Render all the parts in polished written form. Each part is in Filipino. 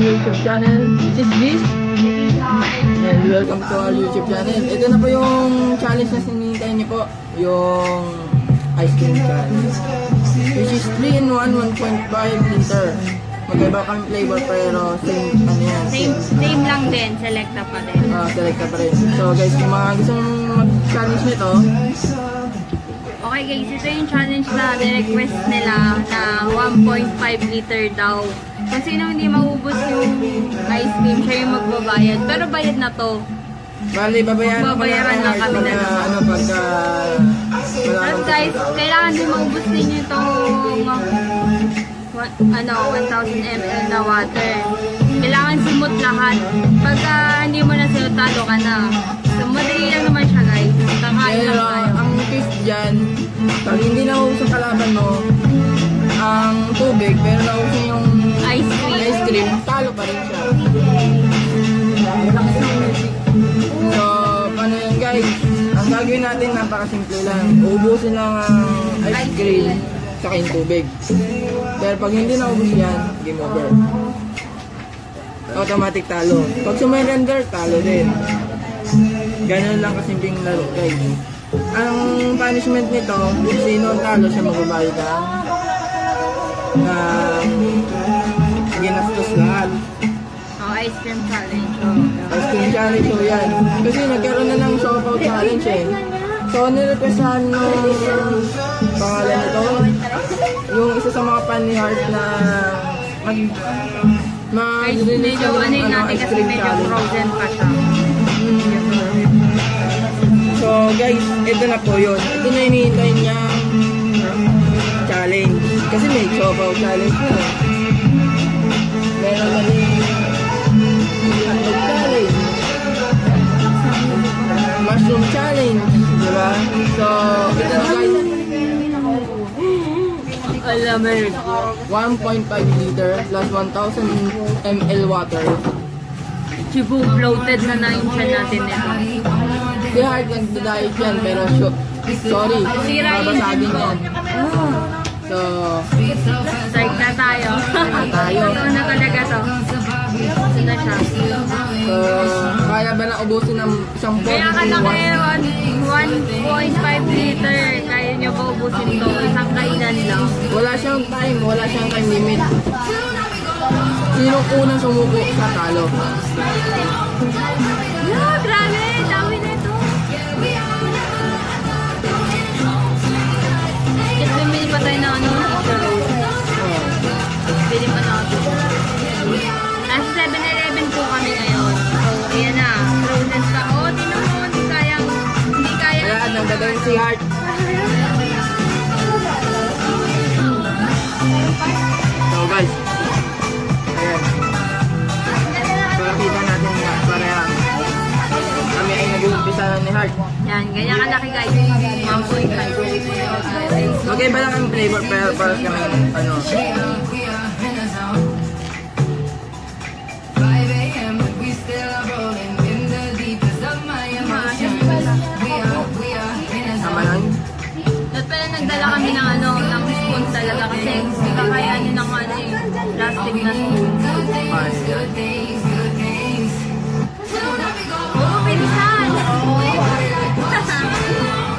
YouTube channel. This is Liz. And welcome to our YouTube channel. Ito na po yung challenge na sinintay niyo po. Yung ice cream challenge. Which is 3 in 1, 1.5 liter. Magkaiba kami flavor pero same ano yan. Same lang din. Selecta pa rin. Selecta pa rin. So guys, kung mga gusto mag-challenge nito. Okay guys, ito yung challenge na ni-request nila na 1.5 liter daw. Kung sino hindi maubos yung ice cream, siya yung magbabayad. Pero bayad na to. Bali, babayaran lang kami na lang. Tapos guys, kailangan din maubos ninyo itong 1,000 ml na water. Kailangan simot lahat. Pagka hindi mo na simot, talo ka na. So, madali lang naman siya guys. Kakain lang tayo. Ang twist dyan, pag hindi naubos ang kalaban mo, ang tubig, pero naubos yung ice cream, talo pa rin siya. So, paano yun guys? Ang gagawin natin, napakasimple lang. Ubusin lang ang ice cream, saka yung tubig. Pero pag hindi naubos yan, game over. Automatic talo. Pag sumurrender, talo din. Ganun lang kasimpleng laro guys. Ang punishment nito, kung sino ang talo, siya magbabayad na ginastos lahat. Ice cream challenge. Ice cream challenge, so yan. Kasi nagkaroon na ng shop-out challenge eh. So, nirequestan nung pangalan nito, yung isa sa mga fan ni Heart na mag-release ng ice cream challenge. Frozen pa siya. So guys, ito na po yun. Ito na hinihintay niyang challenge. Kasi may shop-out challenge na. Meron na rin hotdog challenge. Mushroom challenge. Diba? So, ito na guys. Alam mo 1.5 liter plus 1,000 ml water. Chibu floated na yung siya natin nito. Kaya hard nag-diet yan, pero sorry, babasagin yan. So, start na tayo. Ito na talaga to. Ito na siya. So, kaya ba na ubusin ng isang pot? Kaya kalaki 1.5 liter. Kaya nyo ba ubusin to? Isang kainan lang. Wala siyang time limit. Sinong unang sumuko sa talo? Yeah, grabe! Dami na ito. Kasi bumili pa tayo ng bili pa na ako. Nasa 7-Eleven po kami ngayon. So, ayan na. Frozen ka. O, tinan mo, hindi kaya. Wala, nagdadawin si Heart. So guys, ayan. So, nakita natin nga, pareha. Kami ay nag-uumpisa na ni Heart. Yan, ganyan kalaki guys. 1.5. Magkaiba lang ang flavor, pero para kami, ano. Tama lang. At pala nagdala kami ng ng spoon talaga kasi hindi kakayanin ng plastic na spoon. Oo, pinisan!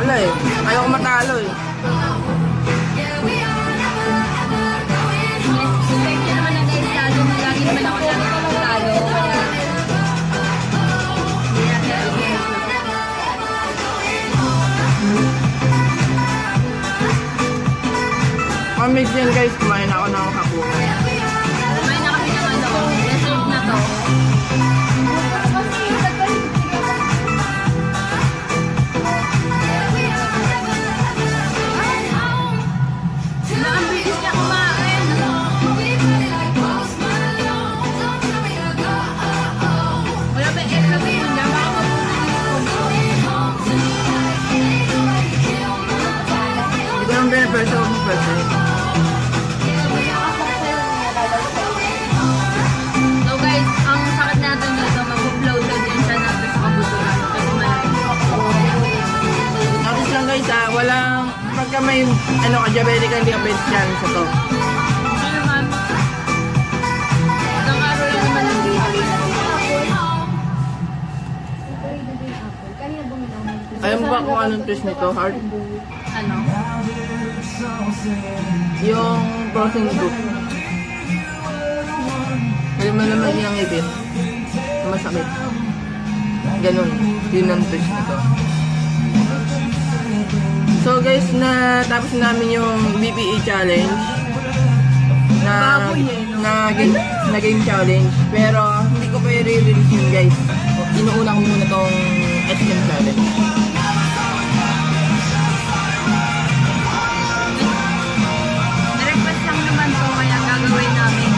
Wala eh. Ayaw ko matalo eh. Hindi naman nag-estado mo. Lagi naman ako lang nag-estado. Pamig yan guys, kumain ako ng hapunan. Kumain na kami ng dessert na to. Ang bilis niya kumain. Wala ba extra spoon niya? Hindi ko nang benepresyo ako ng presyo. So guys, ang sakit natin dito, mag-upload din siya natin sa kabuturan. Kasi malaki. Notice lang guys walang, pagka may diabetic hindi ka pwede challenge sa to. Ano naman? Isang araw lang naman Alam mo ba kung anong twist nito, Heart? Ano? Yung frozen soup. Alam mo naman yung ngipin. Na masakit. Ganun. Yun ang twist nito. So guys, tapos namin yung BPE challenge na game challenge. Pero hindi ko pa i-release yun guys. Inuuna ko muna tong SM challenge. Request lang naman to, kaya gagawin namin.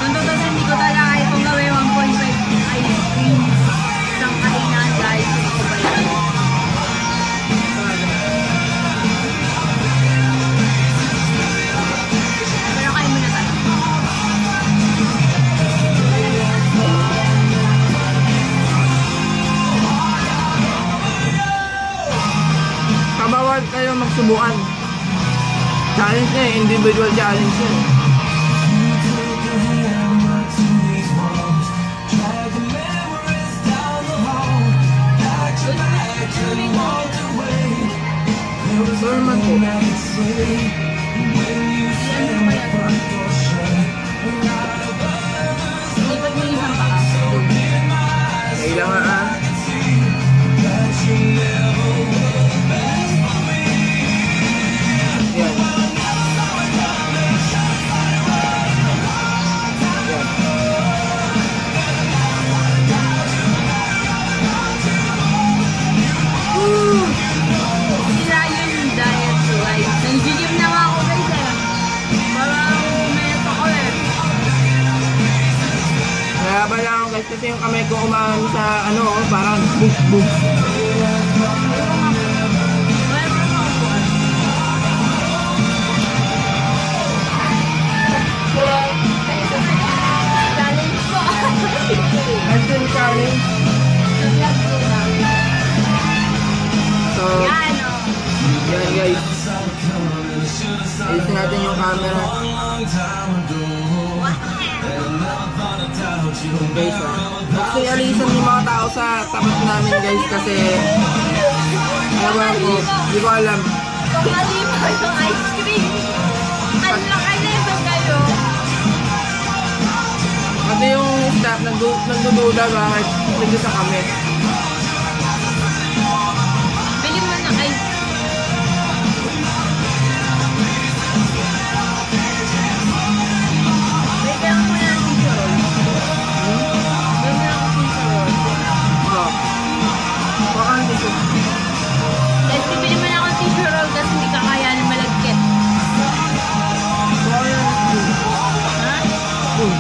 Kung totoo hindi ko talaga kaya kung gawin 1.5 ice cream. Isang kainan guys. Hindi ko ba yan? Pero kayo muna tayo. Kabawal kayo magsubukan. Challenge na individual challenge na Sir man po. Lipat mo isang paka. Kailangan Yan. Sira yung diet ko guys. Nag-gym na nga ako guys eh. Parang umeto ko eh. Nalaban lang ako guys kasi yung kamay ko umaano sa ano, parang boom boom. Challenge ko. SM challenge. So, Yan o. yan guys. Ayusin natin yung camera. Guys Actually, alisan yung mga tao sa tapat namin guys kasi alam ko, di ko alam. Kung alima yung ice cream. Ano lang kayo kayo? Kasi yung staff nagdududa bakit nagdusa kami. Bili mo ng ice. Bili mo ng tissue roll. Bili mo ng tissue roll. Oo. Baka hindi ko. Guys, bibili mo na ako tissue roll kasi hindi ka kaya na malagkit. Baka yan. Ha? Boom.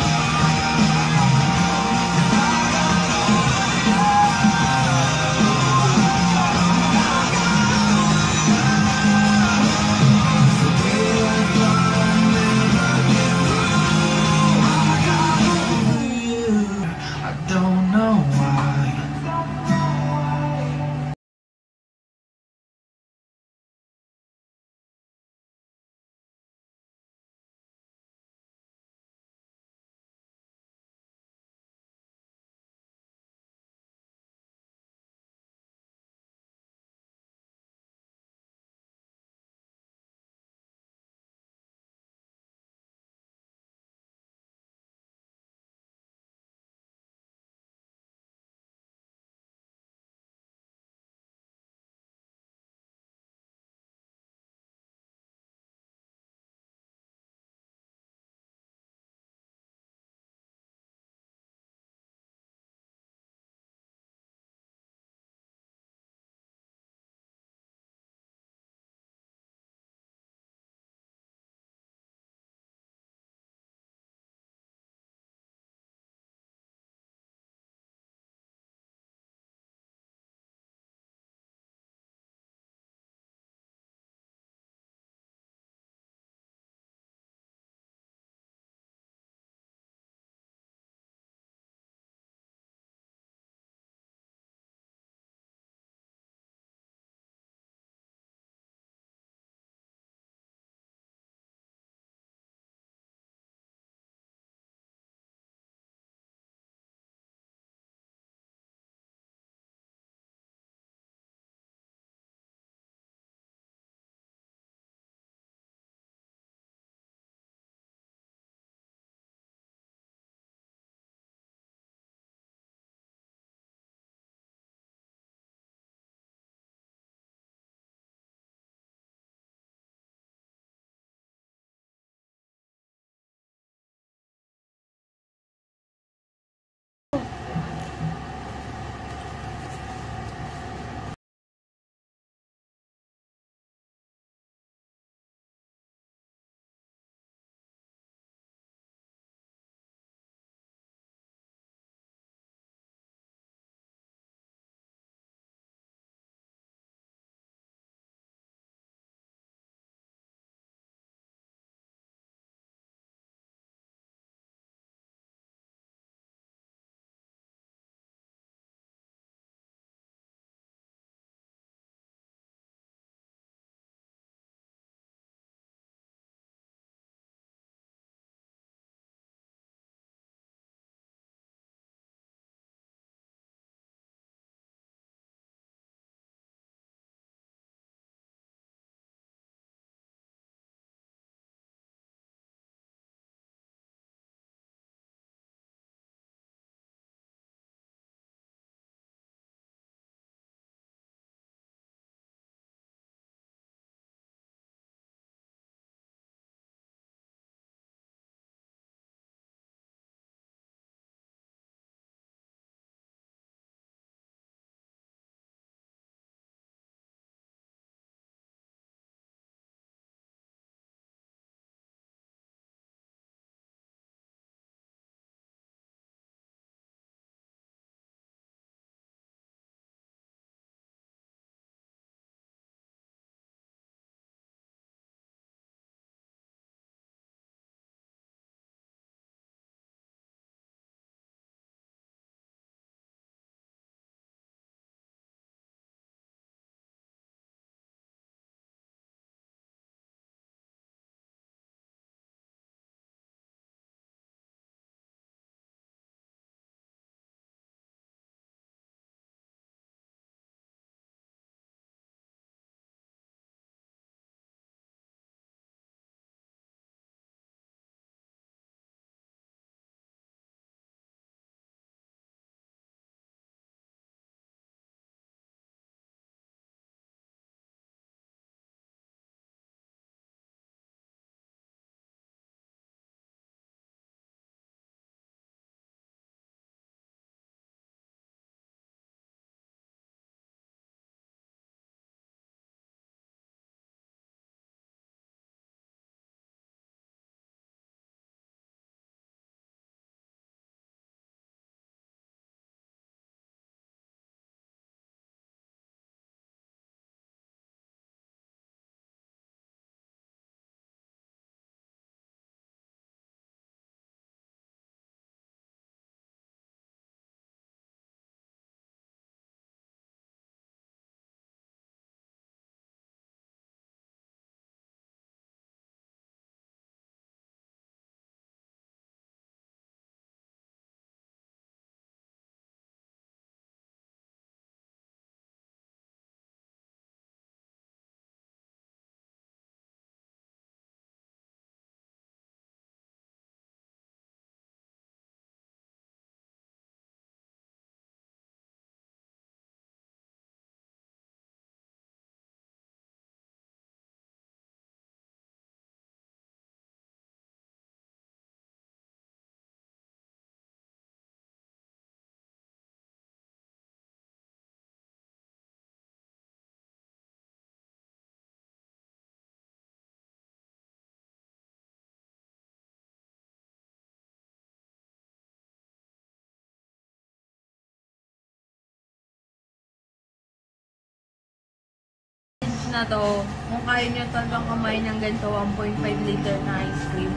na to, kung kaya nyo talagang kumain ng ganito 1.5 liter na ice cream,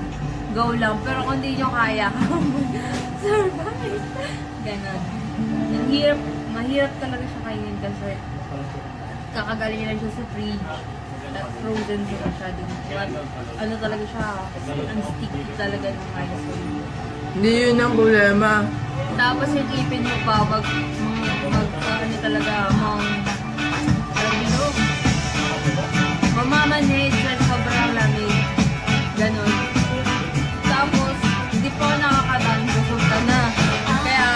go lang. Pero kung hindi nyo kaya, survive. Ganon. Mahirap talaga siya kainin kasi kakagaling lang siya sa fridge. At frozen siya dun. Ano talaga siya, ang sticky talaga ng ice cream. Hindi yun ang problema. Tapos yung ipin mo pa, ano talaga, mamamanhid sa sobrang lamig. Ganon. Tapos, hindi po ako nakakadaan, busog ka na. Kaya,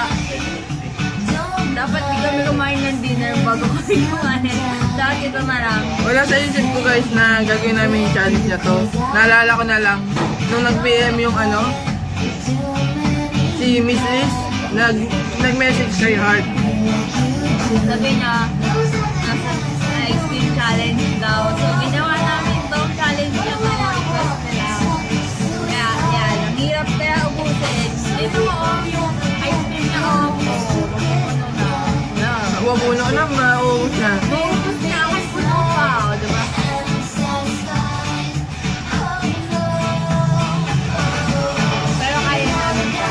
dapat di kami kumain ng dinner bago kami kumain. Dahil ito na lang. Wala sa isip ko guys na gagawin namin yung challenge na to. Naalala ko na lang, nung nag-PM yung si Miss Liz, nag-message kay Heart. Sabi niya, nasa ice cream challenge daw. So, ginawa namin itong challenge niya to. Request nila. Kaya, yan. Ang hirap kaya ubusin. Ito yung ice cream niya. Puno na, mauubos na. Mauubos niya. Ako puno pa. Diba? Pero kaya namin siya.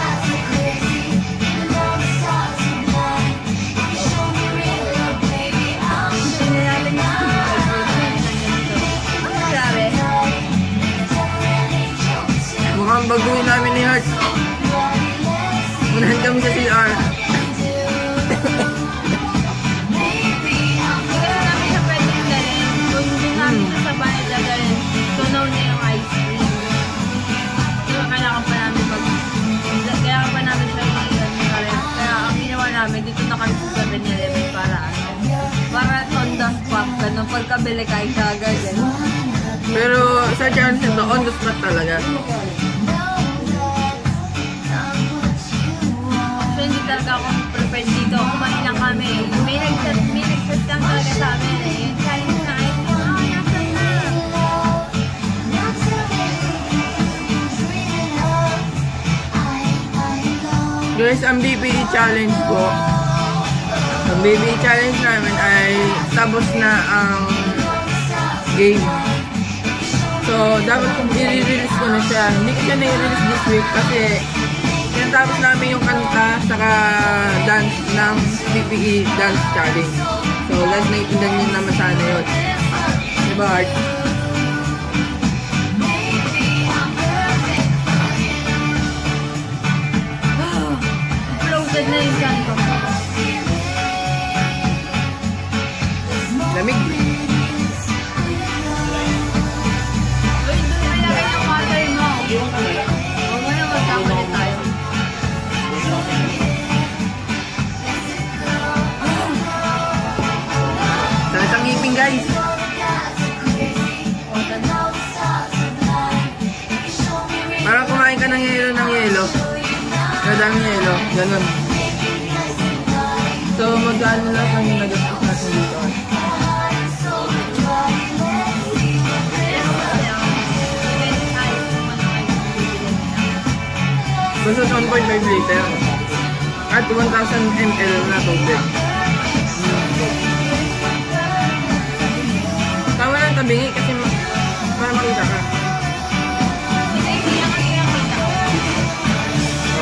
Mukhang baguhin namin ni Heart. Unahan kami sa CR. Dito na kami sa 7-Eleven para on the spot, ganun, pagkabili kahit kagad. Pero sa chance ito, on the spot talaga. So hindi talaga ako prepared dito, kumain lang kami. May nag-set lang talaga sa amin eh. Yung challenge na ay, nasan na? Guys, ang BPE challenge ko, ang BPE challenge namin ay tapos na ang game. So, dapat kung i-release ko na siya. Hindi ko siya na-release this week kasi tinatapos namin yung kanta saka dance ng BPE dance challenge. So, last night din yun naman sana yun. Diba, Art? Frozen na yung kanto. Lamig. Uy, doon nilagay yung mother mo. Huwag mo na magkakalit tayo. Sakit ang ngipin, guys. Parang kumain ka ng yelo. Madaming yelo. Ganun. So, magkano lang ang nagastos natin dito? Basta 1.5 liter. At 1,000 ml na tubig. Tama lang tabingi kasi para makita ka.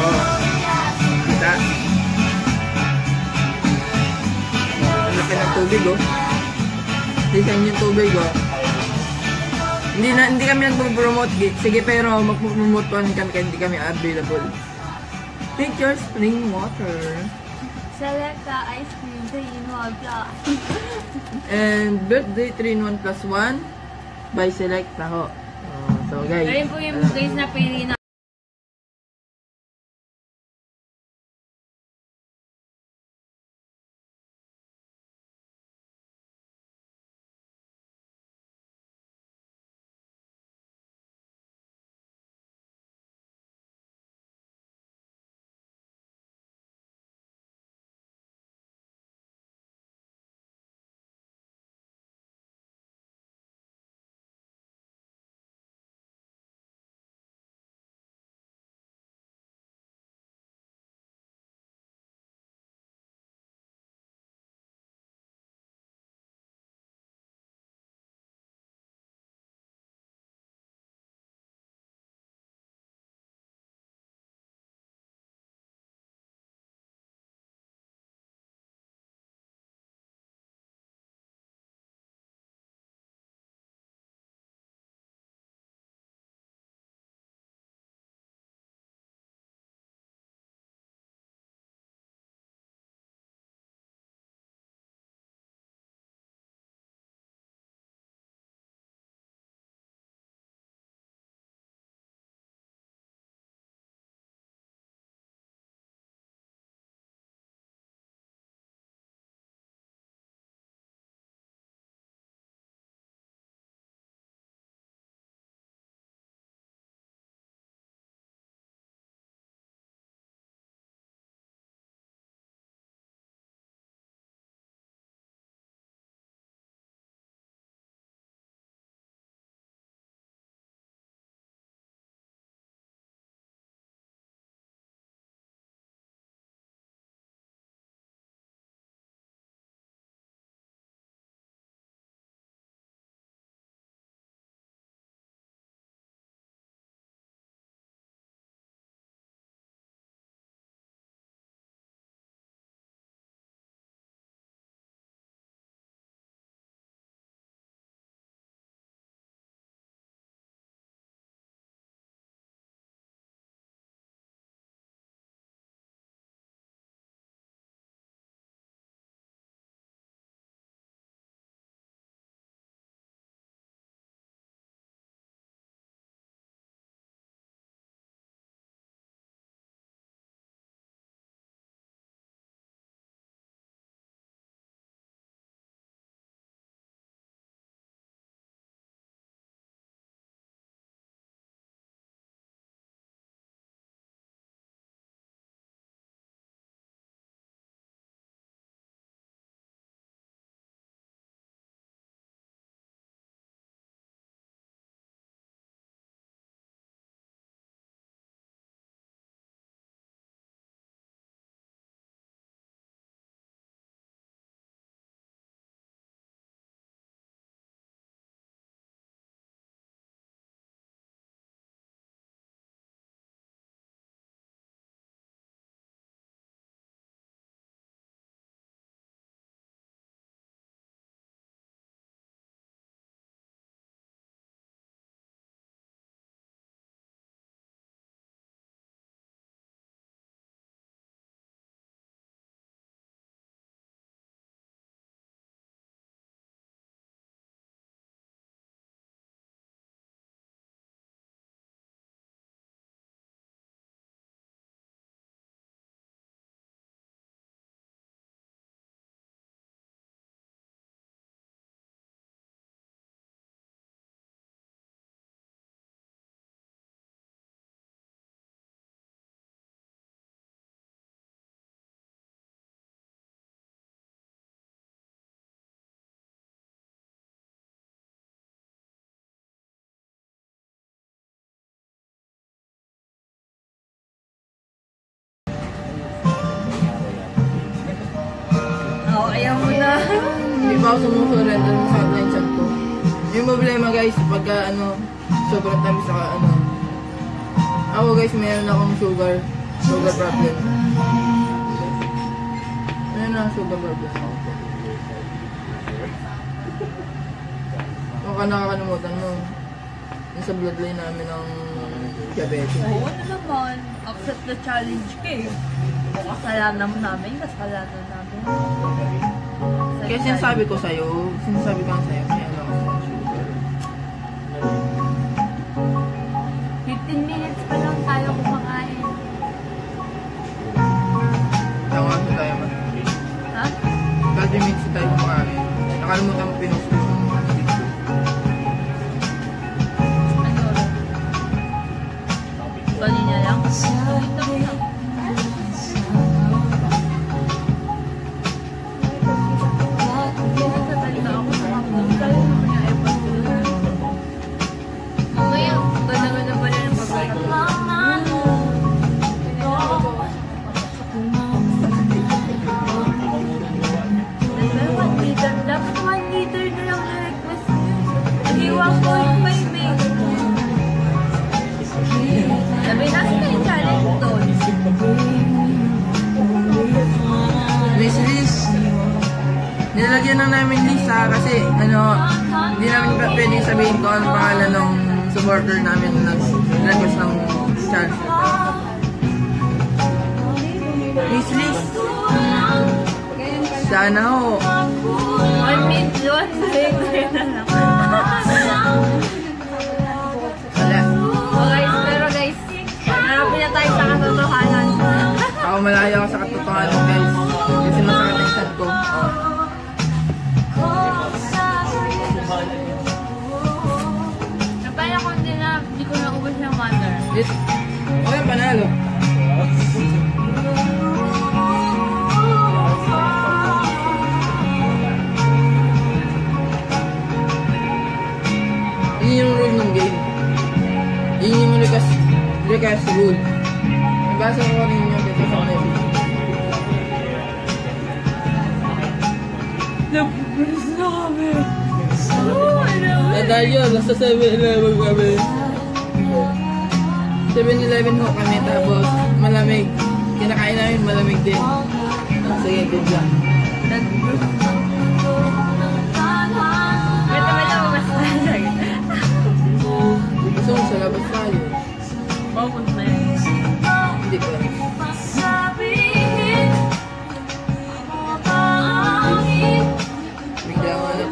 Oo. Kita. Ang laki ng tubig, oh. Design yung tubig, oh. Hindi kami nagpo-promote. Sige, pero magpo-promote kami kasi hindi kami available. Take your spring water. Select the ice cream 3-in-1 plus. And birthday 3-in-1 plus 1 by Select Taho. So guys. Ayun po yung guys na pili na ba ako sumusurrender sa online chat ko? Yung problema guys, pagka sobrang tamis sa ako guys, mayroon akong sugar problem. Mayroon akong sugar problem. Baka nakakalimutan mo. Nasa bloodline namin ang diabetes. Oo naman. Accept the challenge eh. Kasalanan namin. Kaya sinasabi ko sa'yo, kaya lang ako sa sugar. 15 minutes pa lang tayo kumakain. Tawa ko tayo man. Ha? 30 minutes tayo kumakain. Nakalimutan mo pinost ko. Kanina lang? Mamaya, ganda na pala ng pagkakas. Dapat 1 liter na lang na request niyo. Hindi 1.5 eh. Sabi na sila yung challenge doon. Miss Liz, nilagyan lang namin Lisa kasi hindi namin pwedeng sabihin ko ang pangalan ng supporter namin na nag-request ng challenge. Miss Liz, sana ho. 1 minute, 1 liter na lang. Wala. Okay, pero guys, narapin na tayo sa katotohanan. Ako malayo ako sa katotohanan guys. Kasi masakit ang sad ko. Napala ko hindi ko naubos yung water. Yes. Okay, panalo. Yun yung rule ng game. Yun yung request rule. Nabasa ko rin yung dito sa message. Napupulis na kami. Dahil yun, nasa 7-Eleven kami. 7-Eleven ho kami, tapos malamig. Kinakain namin malamig din. Sige, good lang. Ito ba na mas tayo? Gusto mo sa labas tayo? Bakit na yun? Hindi ko. Bigla nga na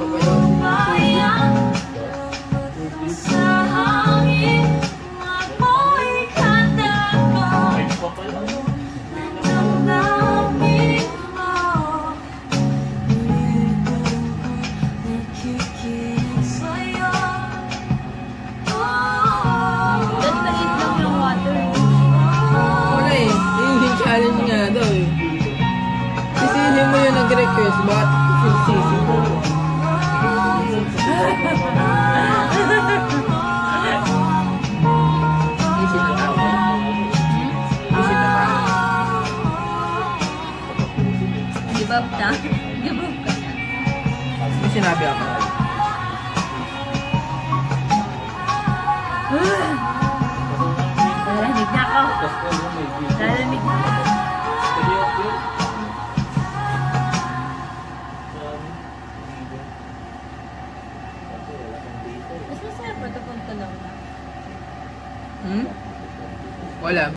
papalaw. Wala eh. Yung challenge nga daw eh. Sisili mo yung nag-request, bakit sisisi mo? Isip na tao. Isip na tao. Give up na? Give up ka na. May sinabi ako. Lalamig na ako. Lalamig na ako. Mas masarap ba ito kung talaw na? Wala.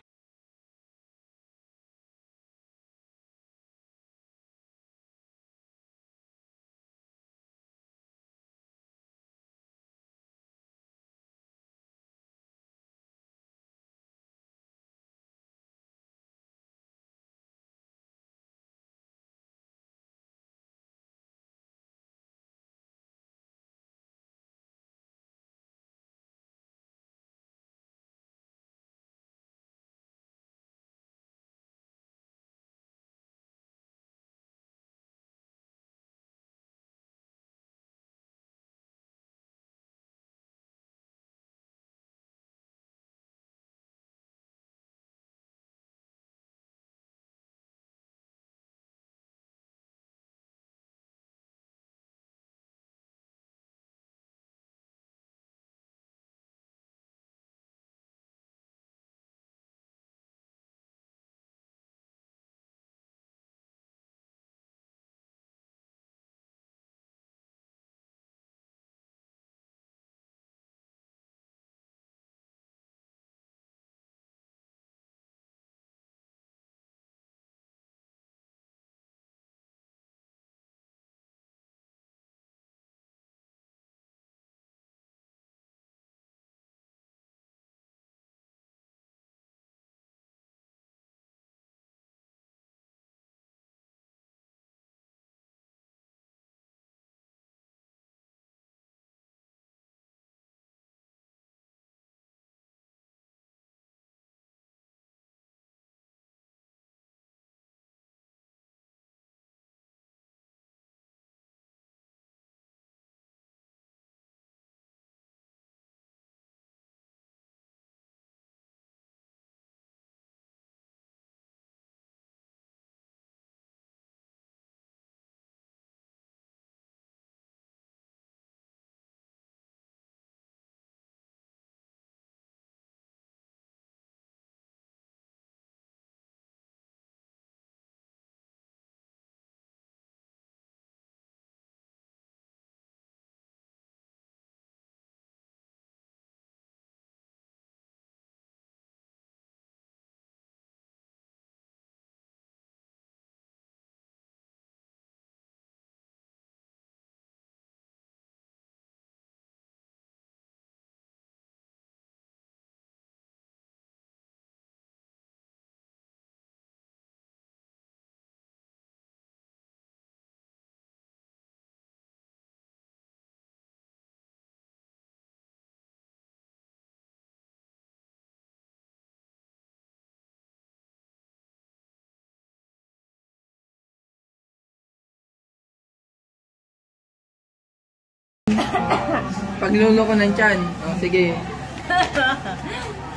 Paglulo ko ng tiyan. Oh, sige.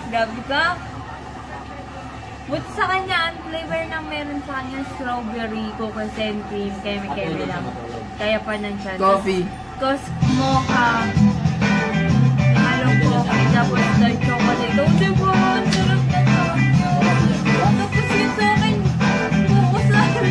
Gabi ka? But sa kanya, ang flavor na meron sa kanya, strawberry, coconut and cream, keme-keme lang. Kaya pa ng tiyan. Coffee. Tapos mocha. Halong coffee, tapos dark chocolate. Oh, diba? Sarap na to. Tapos yun sa akin, focus na.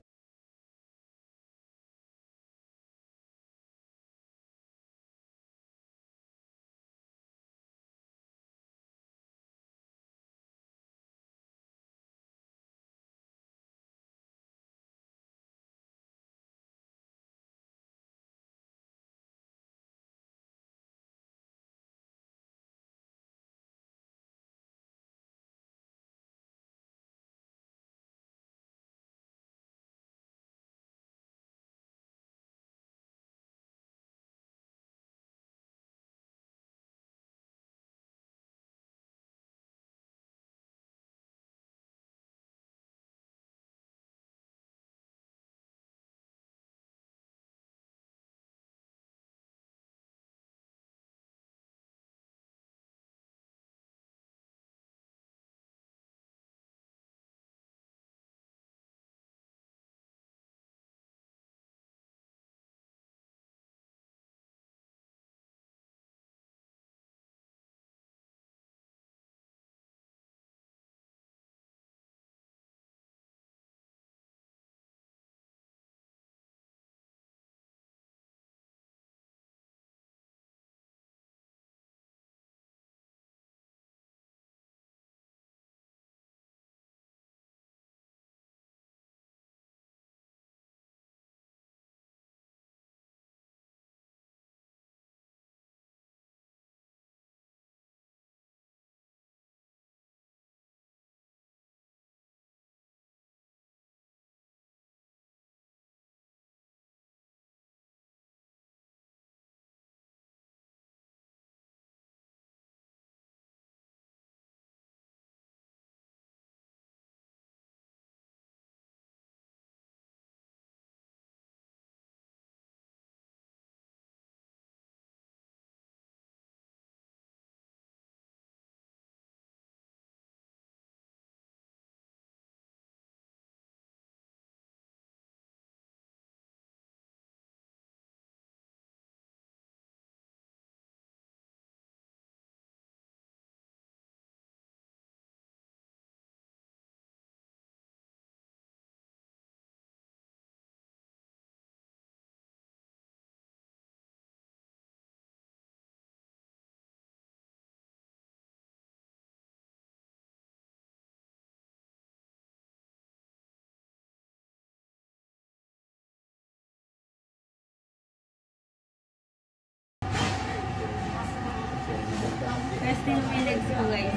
Rest in my legs ko, guys.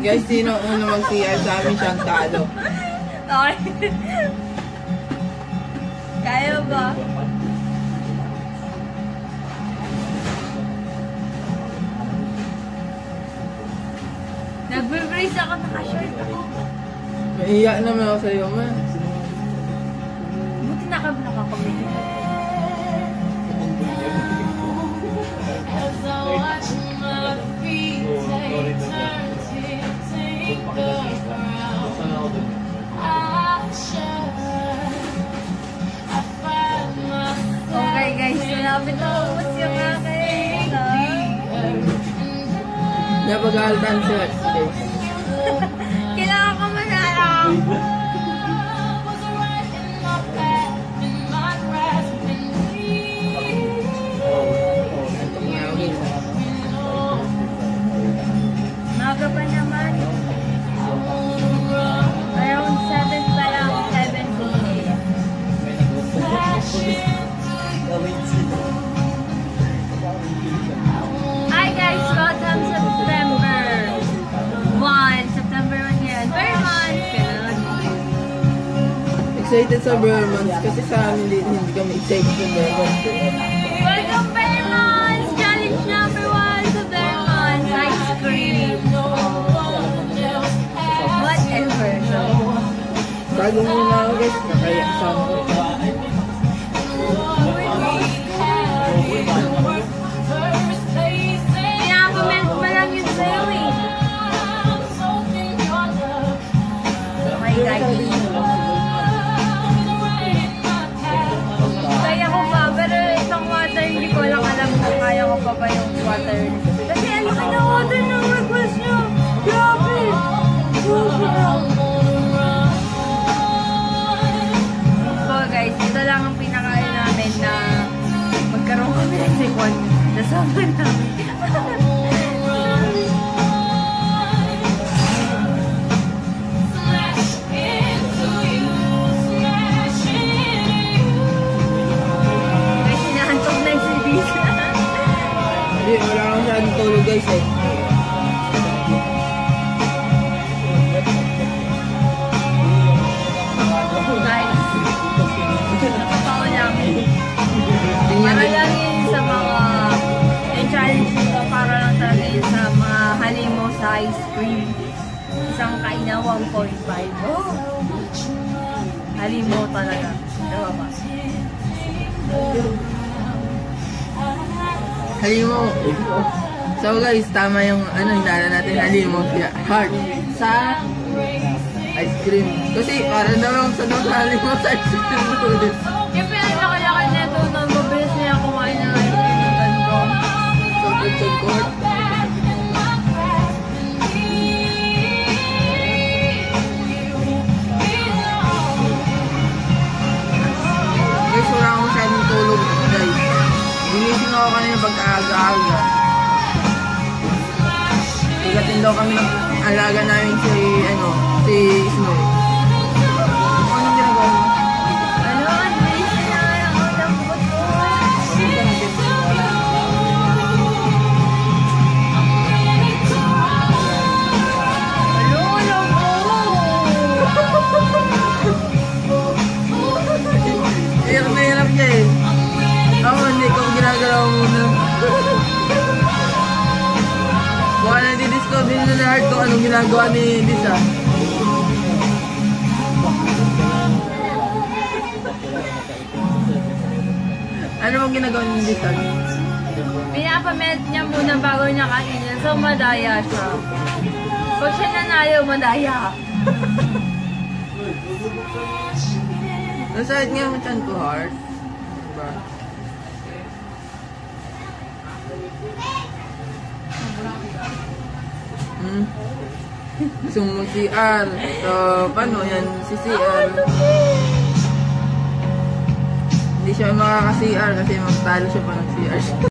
Guys, sino una mag-CR sa amin siyang talo? Okay. Kaya ba? Nag-brace ako, naka-short ako. Maiiyak naman ako sa'yo, ma. Buti nakablock ako. Okay guys, malapit na ubos yung akin. Napag-aaltan siya, guys. Kailangan ko manalo. Maga pa naman. Around 7 pa lang, 7 p.m. Hi guys, welcome September 1. September 1 yan. Very much. Excited sa Vermont kasi sa amin dito hindi kami excited sa Vermont. Welcome Vermont! Challenge number 1 sa Vermont. Ice cream. Whatever. Bago muna ako guys, nakayaksan ko. si Juan. Nasama namin. Guys, hinahantok na yung CDs. Hindi, wala akong masyadong tulog guys eh. Guys, nakatawa namin. Para lang yun sa mga yung challenge nito, para lang talaga yun sa mga halimo sa ice cream. Isang kainan 1.5. Oh! Halimo talaga. Diba ba? Halimo. So guys, tama yung hinala natin halimo. Heart. Sa ice cream. Kasi para naman sa halimo sa ice cream. Yung pinaglakalakad na ito, nang mabilis niya kumain ng ice cream ng ganito. Salted court. Guys, wala akong masyadong tulog guys. Ginising ako kanina pag-aga-aga. Igatin daw kami ng alaga namin si Snow. Anong ginagawa mo? Ano? Ang bilis niya ang lambot ko. Hello, Hirap na hirap niya eh. Ako, hindi ko ginagalaw muna. Baka nadi-discover nila na heart kung anong ginagawa ni Lisa. Ano bang ginagawa ni Lisa? Pinapamelt niya muna bago niya kainin. So, madaya siya. Pag siya nanalo, madaya. Nasahit nga ang chan ko, heart. Diba? Gusto mo CR. So, paano yan? Si CR. Hindi siya makaka-CR kasi magtalo siya pa ng CR.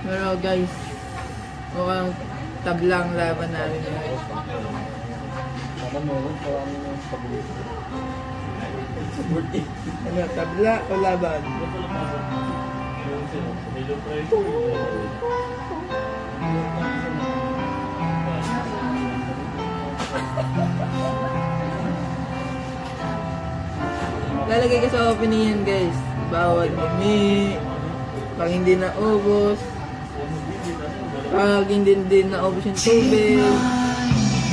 Pero guys, mukhang tablang laban namin guys. Ano, tabla o laban? Lalagay ka sa opening yan guys. Bawal dumi. Pag hindi naubos. Pag hindi naubos yung tubig.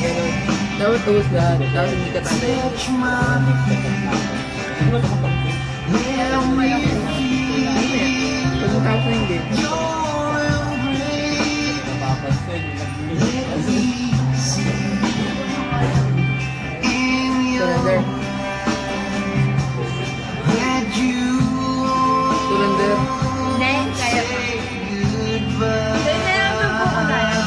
Ganun. Dapat ubos lahat. Tapos hindi ka tatay. Pag matapos na yung game. Surrender. Surrender. Hindi, kaya ko. Hindi, nailangan po ko kaya.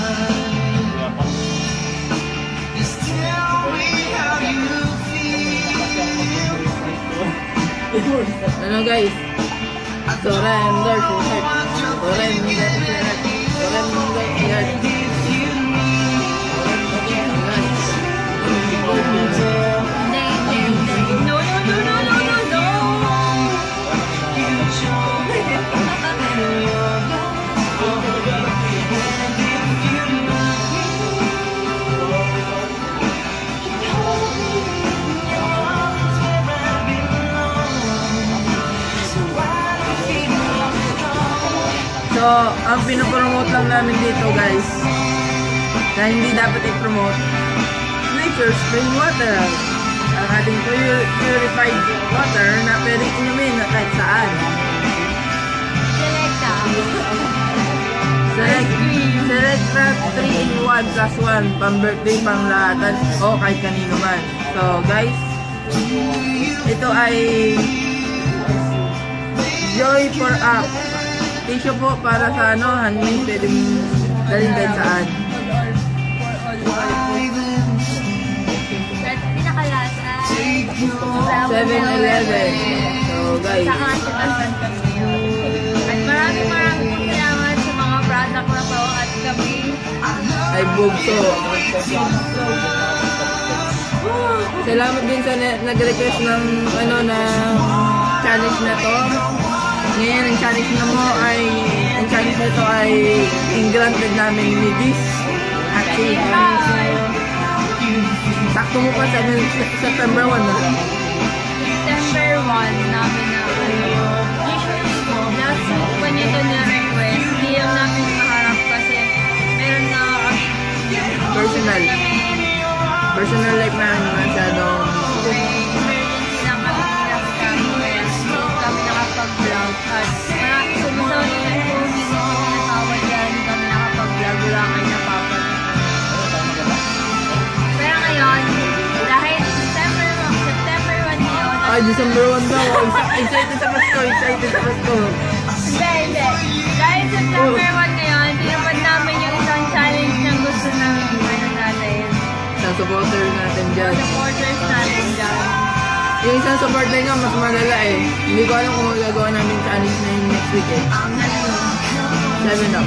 Ano guys? Surrender to heart. Surrender to heart. Surrender to heart. No. So, ang pinopromote lang namin dito guys, na hindi dapat i-promote, Nature's Spring Water. Ang ating purified water na pwedeng inumin na kahit saan. Selecta 3-in-1 plus 1, pang birthday, pang lahatan, o kahit kanino man. So guys, ito ay Joy for Up. Tissue po para sa ano, handmade, pwedeng dalhin kahit saan. Pinakalasa. 7-Eleven. So guys, at maraming salamat sa mga product na to at kami ay bugso. Salamat din sa nag-request ng ano na challenge na to. Ngayon ang challenge na mo ay ang challenge na to ay in-granted namin ni Dis. Actually, sakto mo pa sa September 1 na. September 1 namin na usually last week pa nito na-request, hindi lang namin maharap kasi meron na personal life namin masyadong emergency lang kami kaya kami nakapag-vlog at sumusawin na po hindi ko natawad yan kami nakapag-vlog wala kayo napapag pero ngayon dahil September 1 ngayon ay December 1 daw. Excited sa Pasko. Hindi. Dahil September 1 ngayon, tinapad namin yung isang challenge na gusto namin natin. Sa supporter natin dyan. Supporters natin dyan. Yung isang supporter nga, mas malala eh. Hindi ko alam kung magagawa namin challenge na yung next week eh. 7 up.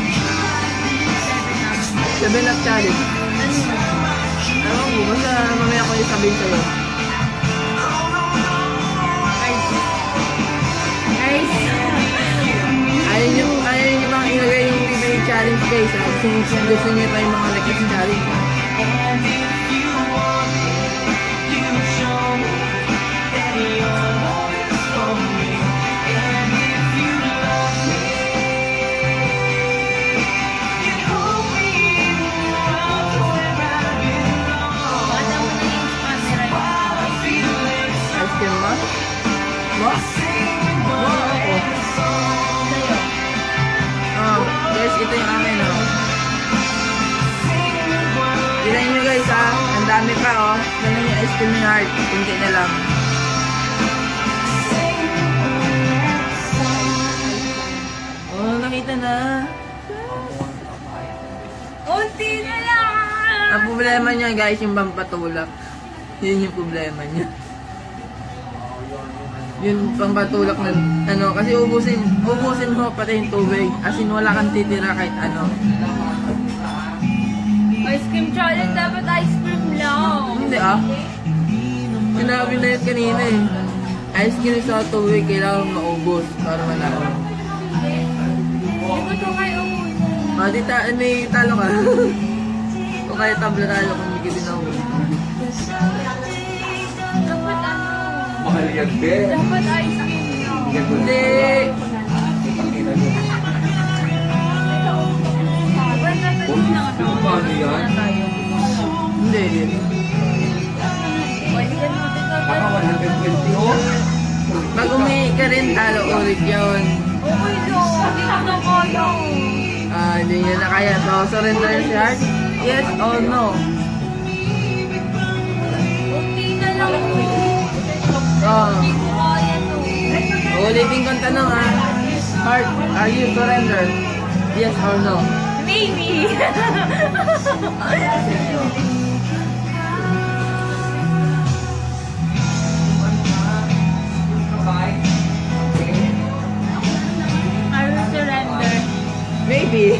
7 up challenge. Ewan ko, basta mamaya ko yung sabihin sa'yo. Guys. Ayaw nyo bang ilagay yung PBA challenge guys? Gusto nyo pa yung mga request challenge. Ice cream ba? Ba? Guys, ito yung akin oh. Tignan nyo guys ha, ang dami pa oh. Ganun yung ice cream ng heart, kunti na lang. Oh, nakita na. Unti na lang! Ang problema niya guys, yung pampatulak. Yun yung problema niya. Yun pang patulak na ano, kasi ubusin mo pati yung tubig. As in wala kang titira kahit ano. Ice cream challenge, dapat ice cream lang. Hindi sinabi na yun kanina eh. Ice cream sa tubig kailangan maubos para manalo. Hindi ko ito kayo ubus. Di may talo ka. O kaya tabla talo kung hindi ka dinawin. Dapat ano? Mahal yan, be. Dapat ice cream lang. Hindi. Paano yan? Hindi. Baka 120 oh. Pag umihi ka rin, talo ulit yun. Okay lang, hindi ko na kaya. Hindi niya na kaya. So, surrender siya? Yes or no? Okay na lang. Hindi ko kaya to. Ulitin kong tanong Heart, are you surrender? Yes or no? Maybe. I will surrender. Maybe.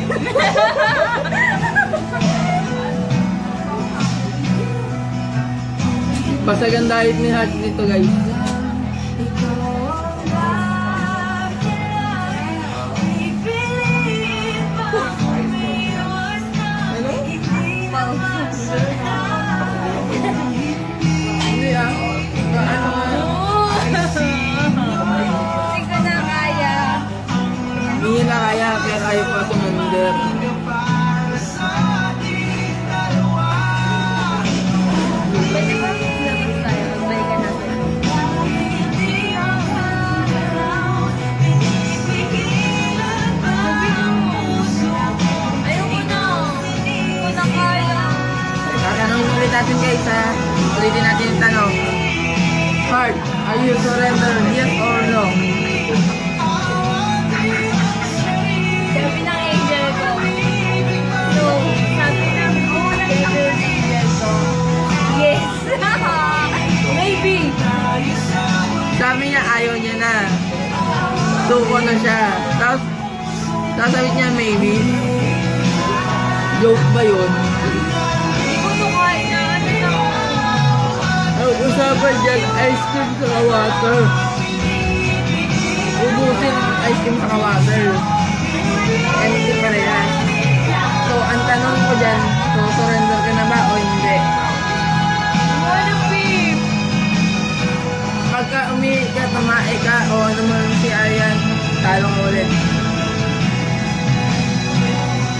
Basagan diet ni Heart nito guys. Hindi Hindi ko na kaya. Hindi na kaya, kaya kayo pa sumender. Pwede ba labas tayo? Magbalikan natin. Ayoko na. Hindi ko na kaya. Tatanungin ulit natin guys ulitin natin yung tanong. Heart, are you surrender? Yes or no? Sabi ng angel ko. No. Sabi ng angel ko. Yes. Maybe. Sabi niya ayaw niya na. Suko na siya. Tapos sabi niya maybe. Joke ba yun? Hindi ko to kaya. Ano na? Ang usapan dyan, ice cream sa water. Ubusin ice cream sa water. Hindi pa rin yan. So, ang tanong ko dyan, so surrender ka na ba o hindi? What a beep. Pagka umihi ka, tumae ka, o naman si Aryan, talong ulit.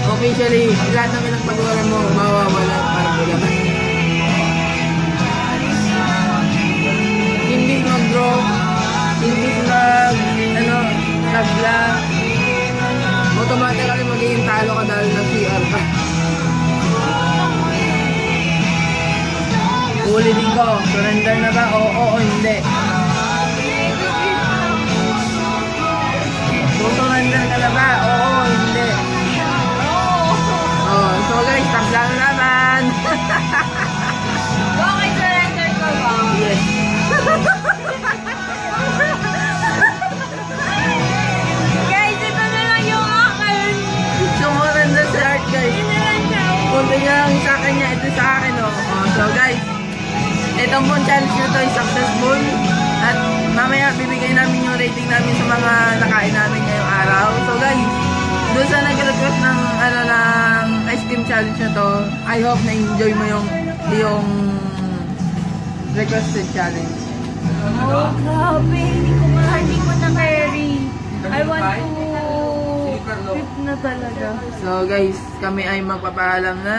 Officially, lahat ng pinagpagawa mo, mawawala para bulaman. Hindi mag-draw, hindi nagla, automatically magiging talo ka dahil nag-CR ka. Ulitin ko, surrender na ba? Oo o hindi. Surrender ka na ba? Oo o hindi. So guys, tabla na naman. Bakit surrender ka ba? Yes. Guys, ito na lang yung akin. Surrender sa heart guys. Ito na lang siya. Punta niya lang sa akin niya, ito sa akin so guys, itong pong challenge na ito ay successful. At mamaya bibigay namin yung rating namin sa mga nakain namin ngayong araw. So guys, doon sa nag-request ng ice cream challenge na to, I hope na enjoy mo yung requested challenge. Oh, grabe. Hindi ko na carry. I want to trip na talaga. So guys, kami ay magpapaalam na.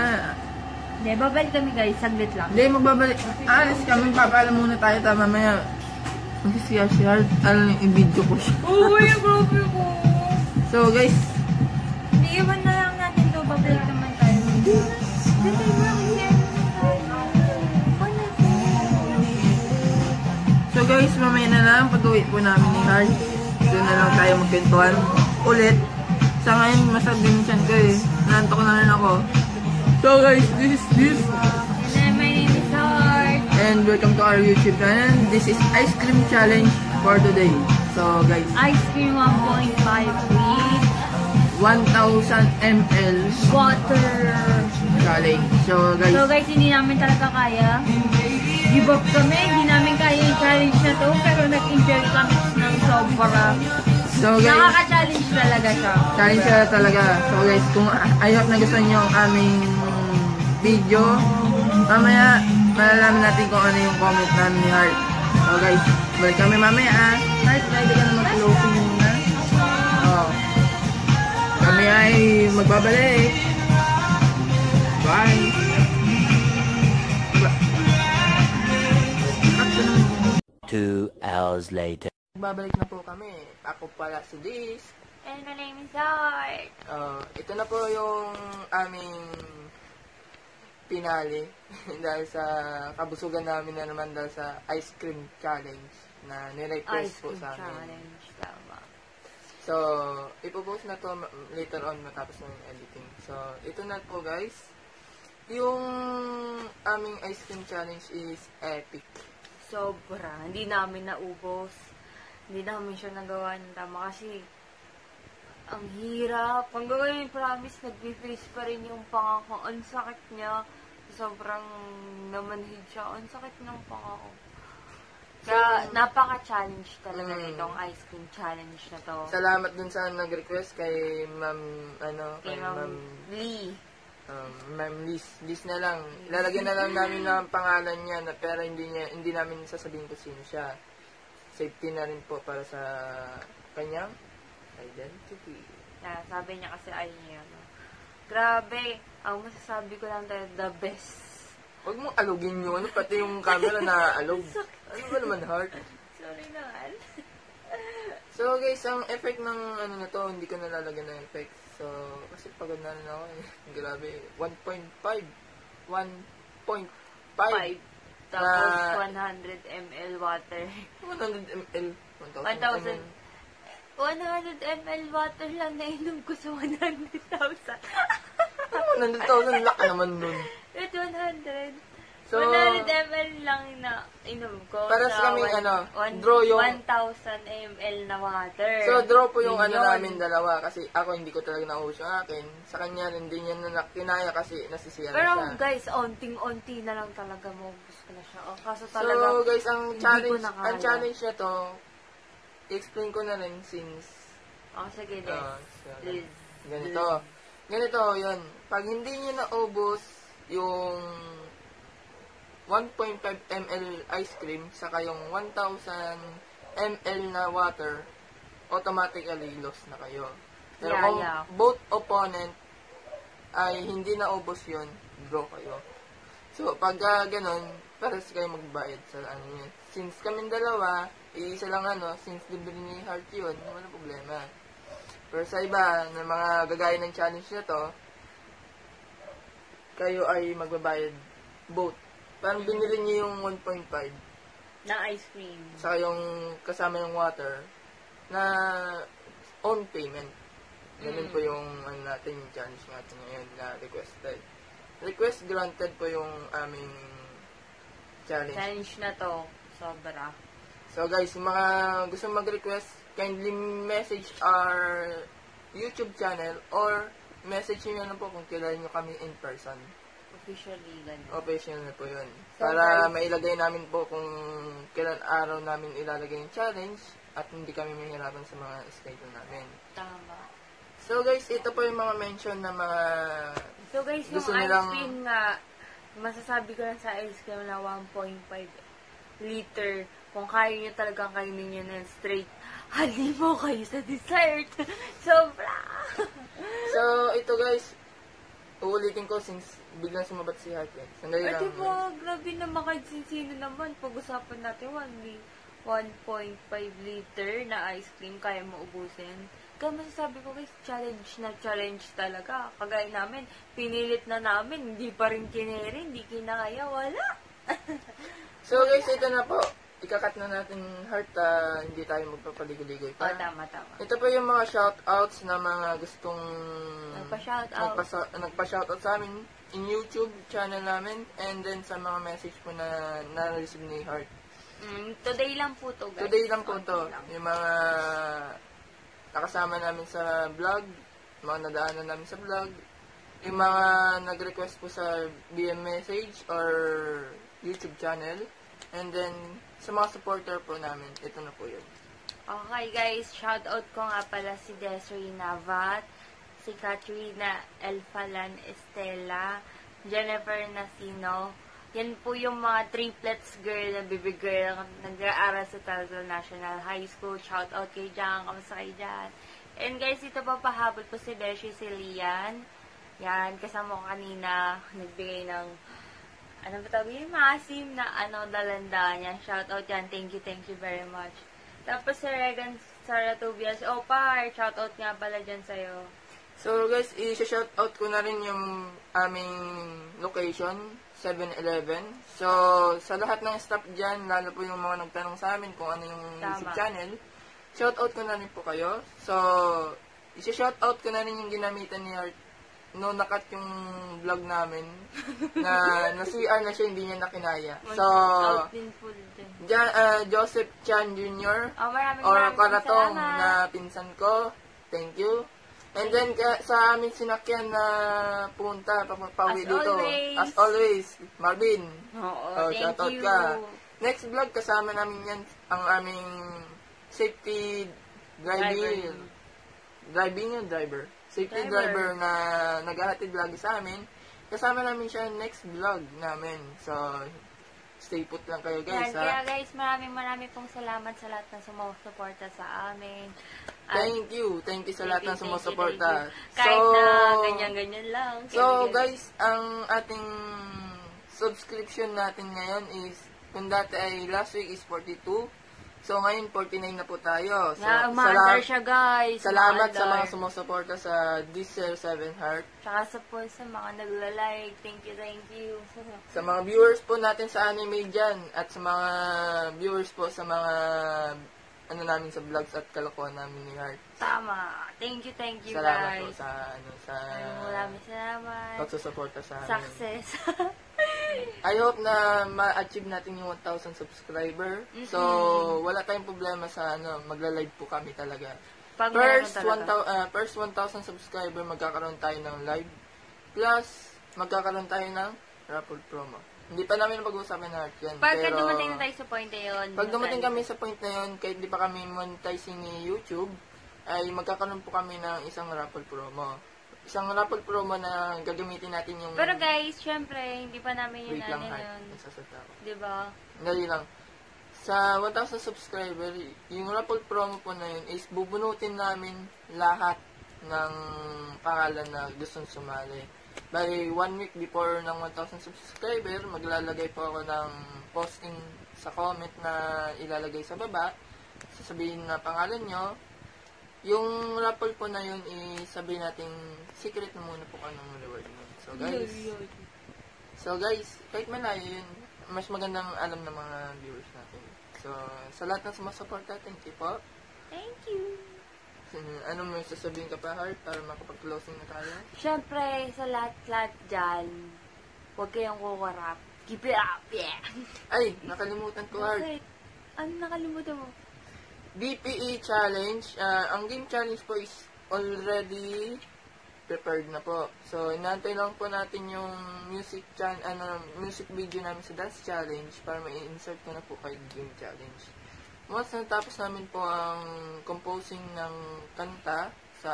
Hindi, babalik kami guys. Saglit lang. Hindi, magbabalik. Alis kami, papaalam muna tayo. Mamaya, mag-share. Alam yung i-video ko siya. Uy, grabe ko. So guys, Hindi, iwan na lang natin to. Babalik naman tayo. So guys, mamaya na lang pag-uwi po namin ni Hard. Doon na lang tayo magkwentuhan ulit. Sa ngayon, masarap din siyan ko eh. Nantok na rin ako. So guys, this is this. And then my name is Heart. And welcome to our YouTube channel. This is Ice Cream Challenge for today. So guys, Ice cream 1.5 with 1,000 ml water. challenge. So So guys, guys, hindi namin talaga kaya. Give up kami. Hindi namin kaya yung challenge na to. Pero nag-enjoy kami ng sobra. so guys, Nakaka-challenge talaga siya. challenge siya talaga. So guys, kung I hope na gusto niyo ang aming video, mamaya malalaman natin kung ano yung comment namin ni Heart. So guys, balik kami mamaya. Heart, pwede ka na mag-closing muna. Oh. Kami ay magbabalik. Bye! 2 hours later. Magbabalik na po kami. Ako pala si Diz. And my name is Art. Ito na po yung aming pinali dahil sa kabusugan namin na naman dahil sa ice cream challenge na nirequest Ice po cream sa amin. challenge. Tama. So, ipopost na to later on matapos ng editing. So, ito na po guys. Yung aming ice cream challenge is epic. Sobra. Hindi namin naubos. Hindi namin siya nagawa ng tama kasi ang hirap. Kung gagawin yung promise, nag-freeze pa rin yung pangako. Ang sakit niya. Sobrang namanhid siya. Ang sakit ng pangako. Kaya, napaka-challenge talaga nitong ice cream challenge na to. Salamat dun sa nag-request kay Ma'am, Kay Ma'am Lee. Ma'am Liz na lang. Lalagyan na lang namin ng pangalan niya na pero hindi namin sasabihin kung sino siya. Safety na rin po para sa kanyang identity. Sabi niya kasi ayun niya. No? Grabe. Ang masasabi ko lang tayo, the best. Huwag mong alugin yun. Pati yung camera na alog. Ano ba naman, Heart? Sorry naman. So guys, ang effect ng ano na to, hindi ko nalalagyan ng effect. So, kasi pagod na rin ako eh. Grabe. 1.5. 1.5. 5. Tapos 100 ml water. 100 ml. 1,000 1,000. 100 ml water lang nainom ko sa 100,000. 100,000 laki naman nun. At 100. So, 100 ml lang na inom ko. para sa kaming draw yung... 1,000 ml na water. So, draw po yung Yun ano yun. namin dalawa kasi ako hindi ko talaga naubos yung akin. Sa kanya rin din yan na kinaya kasi nasisiyan Pero siya. guys, onting-onti na lang talaga maubos ko na siya. Kaso talaga, So, guys, ang hindi challenge, ko na kaya. ang challenge na to, i-explain ko na rin since sige, Des. so, Liz. Ganito, yun. Pag hindi nyo naubos yung 1.5 ml ice cream saka yung 1,000 ml na water, automatically lost na kayo. Pero kung both opponent ay hindi naubos yun, draw kayo. So, pag ganun, pares kayo magbayad sa ano yun. Since kami dalawa, isa lang since libre ni Heart yun, wala problema. Pero sa iba, na mga gagaya ng challenge na to, kayo ay magbabayad both. Parang binili niyo yung 1.5 Na ice cream. saka yung kasama yung water na own payment. Ganun po yung natin, yung challenge natin ngayon na requested. Request granted po yung aming challenge. Challenge na to. Sobra. So guys, yung mga gusto mag-request, kindly message our YouTube channel or message nyo na po kung kailan nyo kami in person. Officially, ganun. Official na po yun. So, Para guys, mailagay namin po kung kailan araw namin ilalagay yung challenge at hindi kami mahirapan sa mga schedule namin. Tama. So guys, ito po yung mga mention na mga So guys, yung gusto ice nilang- cream nga, masasabi ko lang sa ice cream na 1.5 liter. Kung kaya nyo talagang kainin nyo na straight, halimaw kayo sa dessert. Sobra! So, ito guys, uulitin ko since biglang sumabat si Heart. Sandali Ay, lang. diba, grabe naman kahit sino naman. Pag-usapan natin, 1.5 liter na ice cream kaya maubusin. Kaya masasabi ko guys, challenge na challenge talaga. Kagaya namin, pinilit na namin, hindi pa rin kineri, hindi kinakaya, wala. So guys, ito na po. Ikakat na natin Heart, hindi tayo magpapaligoy-ligoy pa. Tama. Ito po yung mga shoutouts na mga gustong Nagpa-shoutout. nagpa-shoutout sa amin in YouTube channel namin and then sa mga message po na na-receive ni Heart. Today lang po to, guys. Today lang po Konti to. lang. Yung mga nakasama namin sa vlog, mga nadaanan namin sa vlog, yung mga nag-request po sa DM message or YouTube channel, and then sa mga supporter po namin, ito na po yun. Okay guys, shoutout ko nga pala si Desiree Navat, si Katrina Elfalan Estela, Jennifer Nasino. Yan po yung mga triplets girl na baby girl nag-aaral sa Talsal National High School. Shoutout kay Jan, kamusta kayo dyan? And guys, ito pa pahabol po si Beshi Silian. Yan, kasama ko kanina, nagbigay ng ano ba tawag yung masim na dalanda niya. Shoutout yan, thank you very much. Tapos si Regan Saratobias, par, shoutout nga pala dyan sa'yo. So guys, i-shoutout ko na rin yung aming location, 7-Eleven. So, sa lahat ng staff dyan, lalo po yung mga nagtanong sa amin kung ano yung YouTube channel, shoutout ko na rin po kayo. So, i-shoutout ko na rin yung ginamitan ni Art no nakat yung vlog namin na CR na siya, hindi niya nakinaya. So, Joseph Chan Jr. or Karatong na pinsan ko, thank you. And then, sa aming sinakyan na punta, pauwi dito. As always, Marvin. Thank shoutout you. ka. Next vlog, kasama namin yan, ang aming safety driver. Safety driver na naghahatid lagi sa amin. Kasama namin siya next vlog namin. So, stay put lang kayo guys. Kaya guys, maraming pong salamat sa lahat ng sumusuporta sa amin. Thank you sa lahat ng sumusuporta. Kahit na ganyan-ganyan lang. So guys, ang ating subscription natin ngayon is, kung dati ay last week is 42. So ngayon 49 na po tayo. So, siya guys. Salamat sa mga sumusuporta sa Diesel 7 Heart. Tsaka sa mga nagla-like. Thank you. Sa mga viewers po natin sa anime dyan, at sa mga viewers po sa mga namin sa vlogs at kalokohan namin ni Heart. Tama. Thank you salamat guys. Po sa maraming salamat. pagsusuporta sa amin. Success. I hope na ma-achieve natin yung 1,000 subscriber. So, wala tayong problema sa magla-live po kami talaga. First 1,000 subscriber, magkakaroon tayo ng live. Plus, magkakaroon tayo ng raffle promo. Hindi pa namin pag-uusapan na yan. Pagka dumating na tayo sa point na yun. Pag dumating kami sa point na yun, kahit di pa kami monetizing ni YouTube, ay magkakaroon po kami ng isang raffle promo. Isang raffle promo na gagamitin natin yung... Pero guys, syempre, hindi pa namin yun yun. Diba? Dali lang. Sa 1,000 subscriber, yung raffle promo po na yun is bubunutin namin lahat ng pangalan na gustong sumali. By 1 week before ng 1,000 subscriber, maglalagay po ako ng posting sa comment na ilalagay sa baba. Sasabihin na pangalan nyo. Yung raffle po na yun, sabihin natin, secret na muna po ka ng reward mo. So guys, kahit malayo yun, mas magandang alam ng mga viewers natin. So, sa lahat ng sumasuporta, thank you po. Thank you. Ano mo sasabihin ka pa, Heart, para makapag-closing na tayo? Syempre, sa lahat-lahat dyan, huwag kayong kukurap. Keep it up, yeah! Ay, nakalimutan ko, Heart. Wait, ano nakalimutan mo? DPE challenge. Ang game challenge po is already prepared na po. So, inaantay lang po natin yung music video namin sa dance challenge para ma-insert ko na po kay game challenge. Once natapos namin po ang composing ng kanta sa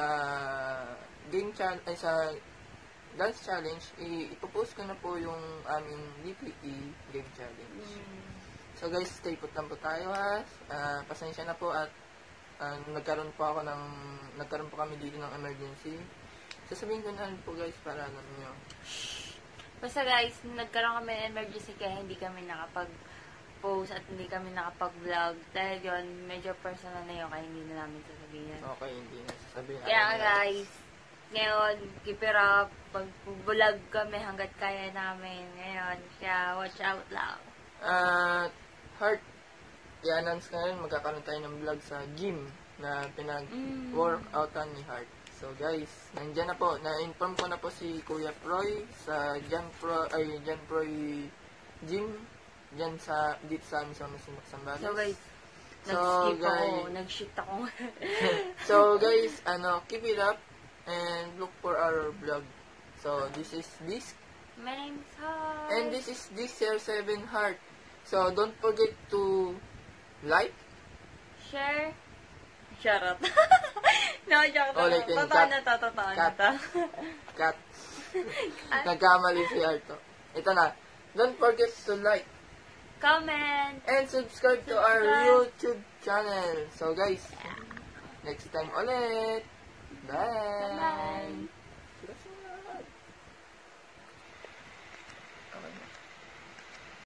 sa dance challenge, ipopost ko na po yung aming DPE game challenge. So guys, stay put lang po tayo ha. Pasensya na po at nagkaroon po kami dito ng emergency. Sasabihin ko na rin po guys para alam nyo. Basta guys, nagkaroon kami ng emergency kaya hindi kami nakapag-post at hindi kami nakapag-vlog. Dahil yun, medyo personal na yun kaya hindi na namin sasabihin. Okay, hindi na sasabihin. Kaya guys, ngayon, keep it up. Pag-vlog kami hanggat kaya namin. Ngayon, kaya watch out lang. Heart, i-announce ngayon, magkakaroon tayo ng vlog sa gym na pinag-workoutan ni Heart. So guys, nandiyan na po, na-inform ko na po si Kuya Proy sa Jan Proy Gym dyan dito sa amin sa Masimak Sambales. So guys, So, nag-skip ako. guys- Nag-shit ako. So guys, keep it up and look for our vlog. So this is this My name's Heart. and this is this year 7 Heart. So don't forget to like. Share. Charot. No, joke to. Ulitin, Totoo cut. na to, totoo na Cut. to. Cut. Nagkamali si Arto. Ito na. Don't forget to like Comment. and subscribe to our Subscribe. YouTube channel. So guys, next time ulit. Bye. Bye-bye.